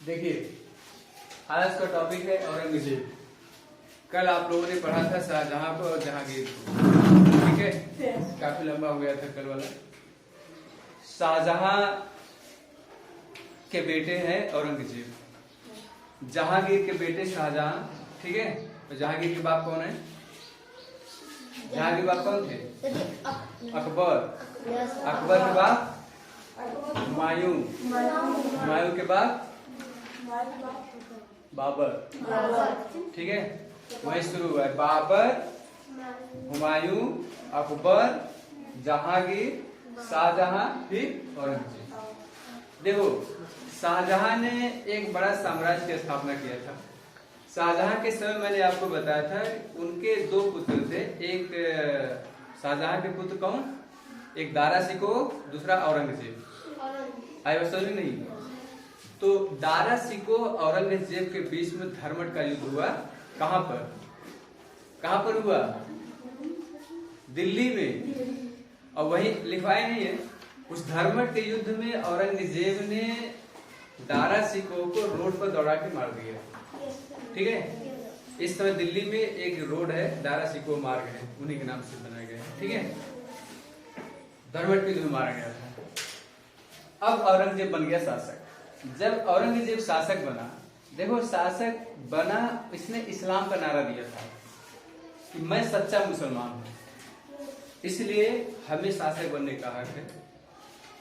देखिए, आज का टॉपिक है औरंगजेब। कल आप लोगों ने पढ़ा था शाहजहां को और जहांगीर को, ठीक है। काफी लंबा हो गया था कल वाला। शाहजहां के बेटे हैं औरंगजेब, जहांगीर के बेटे शाहजहां, ठीक है। तो जहांगीर के बाप कौन है? जहांगीर के बाप कौन थे? अकबर। अकबर के बाप हुमायूं। हुमायूं के बाप बाबर, ठीक है। वही शुरू हुआ है, बाबर, हुमायूं, अकबर, जहांगीर, शाहजहां, फिर औरंगजेब। देखो, शाहजहां ने एक बड़ा साम्राज्य की स्थापना किया था। शाहजहां के समय मैंने आपको बताया था, उनके दो पुत्र थे। एक शाहजहां के पुत्र कौन? एक दारा शिकोह, दूसरा औरंगजेब। आई बात समझ नहीं? तो दारा शिकोह औरंगजेब के बीच में धर्मट का युद्ध हुआ। कहां पर? कहां पर हुआ? दिल्ली में। और वही लिखवाया नहीं है। उस धर्मट के युद्ध में औरंगजेब ने दारा शिकोह को रोड पर दौड़ा के मार दिया, ठीक है। इस समय दिल्ली में एक रोड है, दारा शिकोह मार्ग है, उन्हीं के नाम से बनाया गया है, ठीक है। धर्मट के युद्ध में मारा गया था। अब औरंगजेब बन गया शासक। जब औरंगजेब शासक बना, देखो शासक बना, इसने इस्लाम का नारा दिया था कि मैं सच्चा मुसलमान हूं, इसलिए हमें शासक बनने का हक है।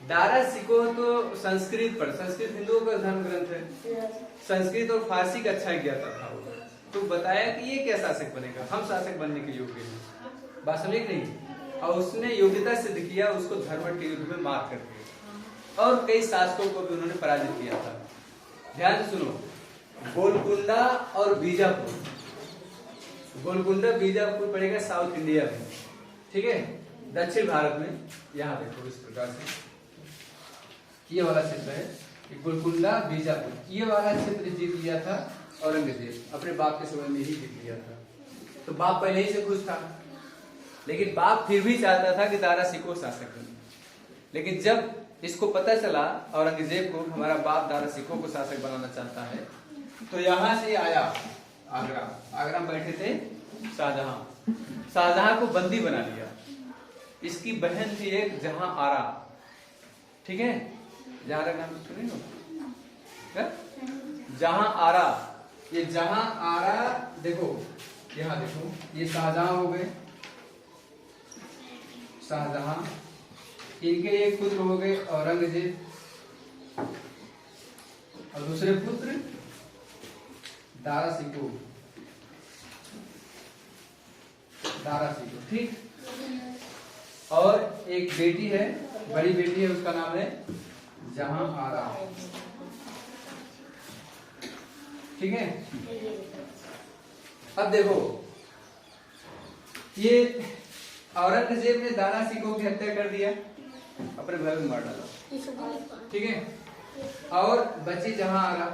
दारा शिकोह तो संस्कृत पर, संस्कृत हिंदुओं का धर्म ग्रंथ है, संस्कृत और फारसी का अच्छा ज्ञाता था वो। तो बताया कि ये क्या शासक बनेगा, हम शासक बनने के योग्य हैं। बात समझे नहीं? और उसने योग्यता सिद्ध किया, उसको धर्मट के युद्ध में मार करके, और कई शासकों को भी उन्होंने पराजित किया था। ध्यान से सुनो, गोलकुंडा और बीजापुर। गोलकुंडा बीजापुर पड़ेगा साउथ इंडिया में, ठीक है, दक्षिण भारत में। यहाँ देखो इस प्रकार से ये वाला क्षेत्र है, गोलकुंडा बीजापुर, ये वाला क्षेत्र जीत लिया था औरंगजेब, अपने बाप के समय में ही जीत लिया था। तो बाप पहले ही से खुश था, लेकिन बाप फिर भी चाहता था कि दारा शिकोह शासक बने। लेकिन जब इसको पता चला औरंगजेब को, हमारा बाप दारा शिकोह को शासक बनाना चाहता है, तो यहां से आया आगरा। आगरा में बैठे थे शाहजहां। शाहजहां को बंदी बना लिया। इसकी बहन थी एक जहां आरा, ठीक है। जहां आरा नाम सुने हो? जहां आरा, ये जहां आरा, देखो यहां देखो, ये शाहजहां हो गए, शाहजहां। इनके एक पुत्र हो गए औरंगजेब, और दूसरे पुत्र दारा शिकोह, दारा शिकोह, ठीक। और एक बेटी है, बड़ी बेटी है, उसका नाम है जहां आरा, ठीक है। अब देखो, ये औरंगजेब ने दारा शिकोह की हत्या कर दिया, अपने भाई को मार डाला, ठीक है। और बची जहां आरा।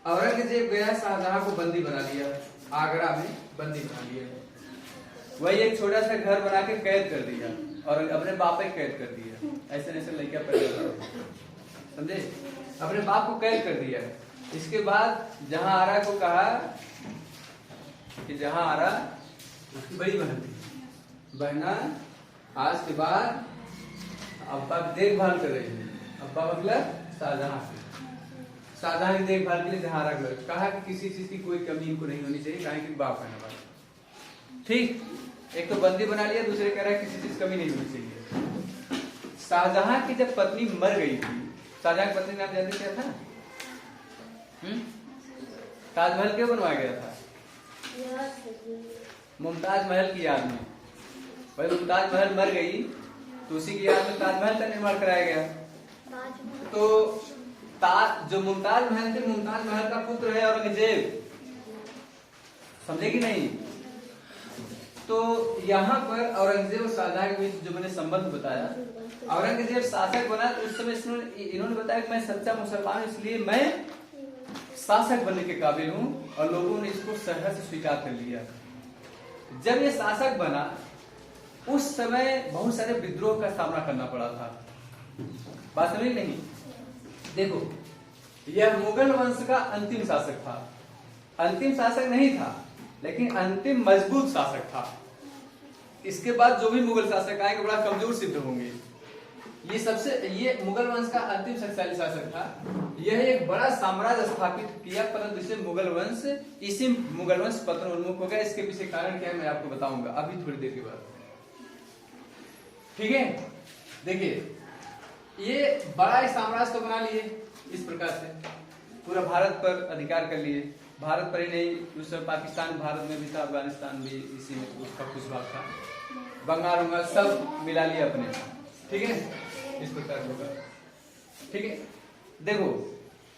औरंगजेब गया, शाहजहां को बंदी बना लिया, आगरा में बंदी बना लिया। वही एक छोटा सा घर बना के कैद कर दिया, और अपने बाप पे कैद कर दिया। ऐसे ऐसे लड़कियां पैदा, समझे, अपने बाप को कैद कर दिया। इसके बाद जहां आरा को कहा कि जहां आरा उसकी बड़ी बहन थी, बहना आज के बाद अब्बा की देखभाल कर रही है। अब्बा मतलब शाहजहां, शाहजहां की देखभाल के लिए जहां आरा को कहा कि किसी चीज की कोई कमी इनको नहीं होनी चाहिए, कहा कि बाप है हमारा, ठीक। एक तो बंदी बना लिया, दूसरे कह रहा है किसी चीज कमी नहीं होनी चाहिए। शाहजहां की जब पत्नी मर गई थी, शाहजहां की पत्नी नाम जानते क्या था? ताजमहल क्यों बनवाया गया था? मुमताज महल की याद में। भाई मुमताज महल मर गई, तो उसी की याद में ताजमहल का निर्माण कराया गया। तो जो मुमताज महल थे, मुमताज महल का पुत्र है औरंगजेब, समझे कि नहीं? तो यहाँ पर औरंगजेब और शाहजहां के बीच जो मैंने संबंध बताया, औरंगजेब शासक बना तो उस समय इन्होंने बताया कि मैं सच्चा मुसलमान हूं, इसलिए मैं शासक बनने के काबिल हूं, और लोगों ने इसको सहर्ष से स्वीकार कर लिया। जब ये शासक बना, उस समय बहुत सारे विद्रोह का सामना करना पड़ा था। बात समझ नहीं? देखो, यह मुगल वंश का अंतिम शासक था। अंतिम शासक नहीं था, लेकिन अंतिम मजबूत शासक था। इसके बाद जो भी मुगल शासक आएंगे बड़ा कमजोर सिद्ध होंगे। ये मुगल वंश का अंतिम शक्तिशाली शासक था। यह एक बड़ा साम्राज्य स्थापित किया, परंतु इसे इसी मुगल वंश पतन उन्मुख हो गया। इसके पीछे कारण क्या है मैं आपको बताऊंगा अभी थोड़ी देर के बाद। ठीक है, देखिए ये बड़ा साम्राज्य तो बना लिए इस प्रकार से, पूरा भारत पर अधिकार कर लिए। भारत पर ही नहीं, दूसरा पाकिस्तान भारत में भी था, अफगानिस्तान भी इसी में उसका कुछ भाग था, बंगाल उंगाल सब मिला लिया अपने। ठीक है, इस प्रकार होगा। ठीक है, देखो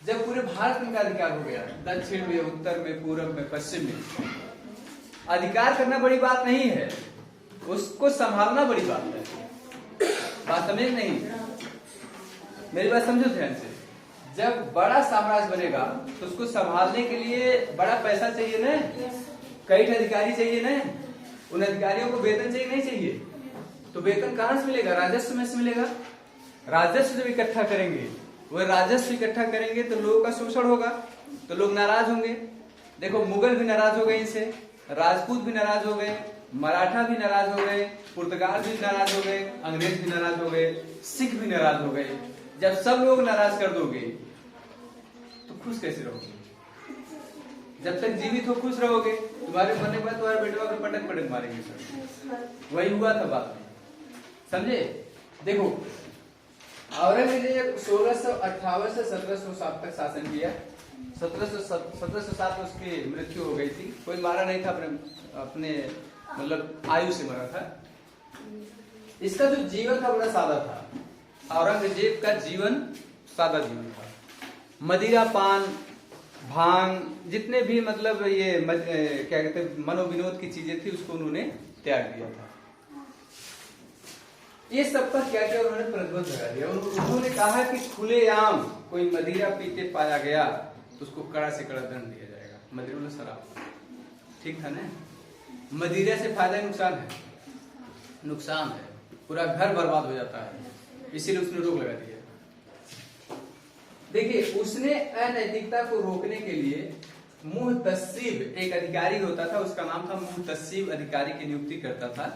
जब पूरे भारत में का अधिकार हो गया, दक्षिण में, उत्तर में, पूर्व में, पश्चिम में, अधिकार करना बड़ी बात नहीं है, उसको संभालना बड़ी बात है। बात समझ नहीं, मेरी बात समझो ध्यान से। जब बड़ा साम्राज्य बनेगा तो उसको संभालने के लिए बड़ा पैसा चाहिए ना, कई अधिकारी चाहिए ना, उन अधिकारियों को वेतन चाहिए नहीं चाहिए? तो वेतन कहां से मिलेगा? राजस्व में से मिलेगा। राजस्व जब इकट्ठा करेंगे, वो राजस्व इकट्ठा करेंगे तो लोगों का शोषण होगा, तो लोग नाराज होंगे। देखो मुगल भी नाराज हो गए इनसे, राजपूत भी नाराज हो गए, मराठा भी नाराज हो गए, पुर्तगाल भी नाराज हो गए, अंग्रेज भी नाराज हो गए, सिख भी नाराज हो गए। जब सब लोग नाराज कर दोगे तो खुश कैसे रहोगे? जब तक जीवित हो खुश रहोगे, तुम्हारे मरने के बाद तुम्हारे बेटे को पटक पटक मारेंगे सर। वही हुआ था बात में, समझे? देखो औरंगजेब 1658 से 1707 तक शासन किया। 1707 में उसकी मृत्यु हो गई थी। कोई मारा नहीं था, अपने मतलब आयु से मरा था। इसका जो जीवन था बड़ा सादा था। औरंगजेब का जीवन सादा जीवन था। मदिरा पान भांग जितने भी मतलब ये क्या कहते हैं मनोविनोद की चीजें थी उसको उन्होंने त्याग दिया था। ये सब पर क्या क्या उन्होंने प्रतिबंध लगा दिया। उन्होंने कहा कि खुलेआम कोई मदिरा पीते पाया गया तो उसको कड़ा से कड़ा दंड दिया जाएगा। मदिरा में शराब, ठीक था ना? मदिरा से फायदा नुकसान है, नुकसान है, पूरा घर बर्बाद हो जाता है, इसीलिए उसने रोक लगा दिया। देखिए उसने अनैतिकता को रोकने के लिए मुहतसिब एक अधिकारी होता था, उसका नाम था मुहतसिब अधिकारी की नियुक्ति करता था,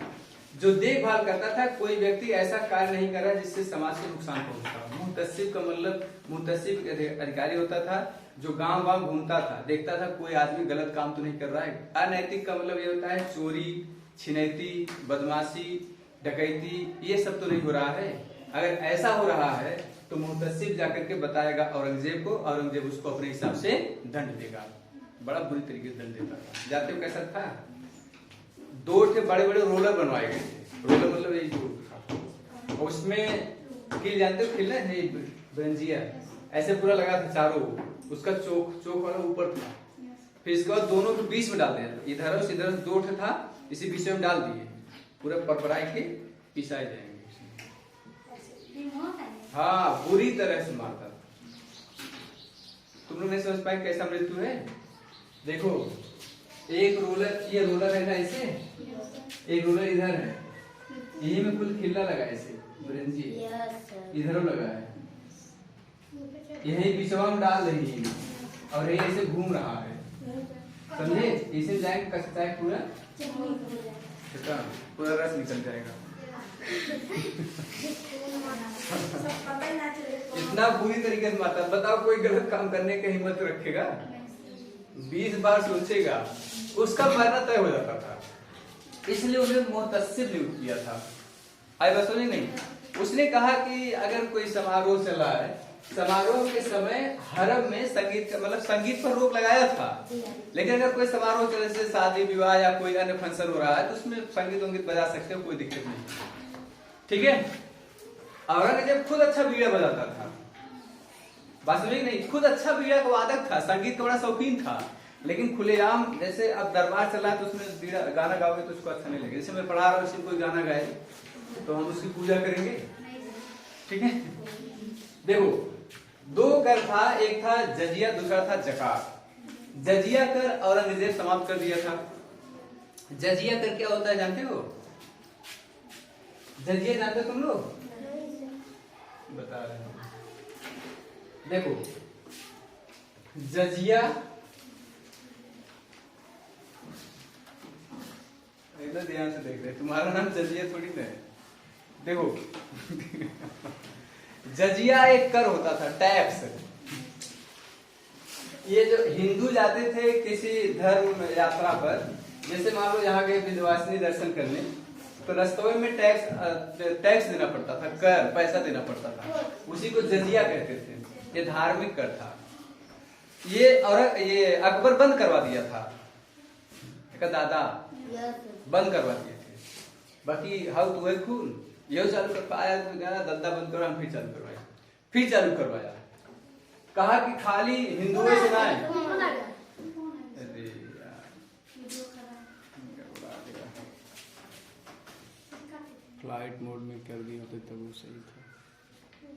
जो देखभाल करता था कोई व्यक्ति ऐसा कार्य नहीं कर रहा जिससे समाज को नुकसान पहुंचता। मुहतसिब का मतलब मुहतसिब अधिकारी होता था जो गांव गांव घूमता था, देखता था कोई आदमी गलत काम तो नहीं कर रहा है। अनैतिक का मतलब ये होता है चोरी, छिनैती, बदमाशी, डकैती, ये सब तो नहीं हो रहा है। अगर ऐसा हो रहा है तो मुहतसिब जाकर के बताएगा औरंगजेब को, औरंगजेब उसको अपने हिसाब से दंड देगा। बड़ा बुरी तरीके से दंड देता था। जाते हो कैसा था? 2 बड़े बड़े रोलर बनवाए गए थे। रोलर मतलब ये जो उसमें किल, जानते हो किल है ब्रंजिया, ऐसे पूरा लगा था चारों, उसका चोक वाला ऊपर था। फिर इसके बाद दोनों के बीच में डाल दिया, इधर इधर 2 था, इसी बीच में डाल दिए, पूरा परपराए के पिसाए जाएंगे। हाँ बुरी तरह से मारता था। तुम लोग नहीं समझ पाए कैसा मृत्यु है? देखो एक रोलर, ये रोलर है ना, ऐसे एक रोलर इधर है, यही में कुल खिल्ला लगा है, ऐसे ब्रंजी इधर लगा है, यही बीचवा में डाल रही है और ये ऐसे घूम रहा है, समझे? इसे जाएंगे कस जाए पूरा पूरा रस निकल जाएगा। इतना बुरी तरीके से मारता। बताओ कोई गलत काम करने की हिम्मत रखेगा? 20 बार सोचेगा, उसका मरना तय हो जाता था। इसलिए उन्हें मुहतसिब नियुक्त किया था। आई बस नहीं, उसने कहा कि अगर कोई समारोह चला है, समारोह के समय हरम में संगीत मतलब संगीत पर रोक लगाया था, लेकिन अगर कोई समारोह चले जैसे शादी विवाह या कोई अन्य फंक्शन हो रहा है तो उसमें संगीत वंगीत बजा सकते हो, कोई दिक्कत नहीं। ठीक है? औरंगजेब खुद अच्छा बीड़ा बजाता था, बात समझ नहीं, खुद अच्छा बीड़ा का वादक था, संगीत का बड़ा शौकीन था, लेकिन खुलेआम जैसे अब दरबार चला है तो उसमें बीड़ा गाना गाओगे तो उसको अच्छा नहीं लगेगा। जैसे मैं पढ़ा रहा हूँ, कोई गाना गाए तो हम उसकी पूजा करेंगे। ठीक है? देखो 2 कर था, एक था जजिया, दूसरा था जकात। जजिया कर औरंगजेब समाप्त कर दिया था। जजिया कर क्या होता है जानते हो? जजिया जानते हो तुम लोग? बता रहे हो। देखो जजिया, इतना ध्यान से देख रहे, तुम्हारा नाम जजिया थोड़ी ना है। देखो जजिया एक कर होता था, टैक्स। ये जो हिंदू जाते थे किसी धर्म यात्रा पर, जैसे मान लो यहाँ गए विंध्यवासिनी दर्शन करने, तो रास्तों में टैक्स देना पड़ता था, कर पैसा देना पड़ता था, उसी को जजिया कहते थे। ये धार्मिक कर था। ये अकबर बंद करवा दिया था, दादा बंद करवा दिए थे। बाकी हाउ टू है खून ये चालू कर पाया, दद्दा बंद करो, हम फिर चालू करवाया। कहा कि खाली हिंदुओं से ना है। फ्लाइट मोड में कर दिया होते तब वो सही था।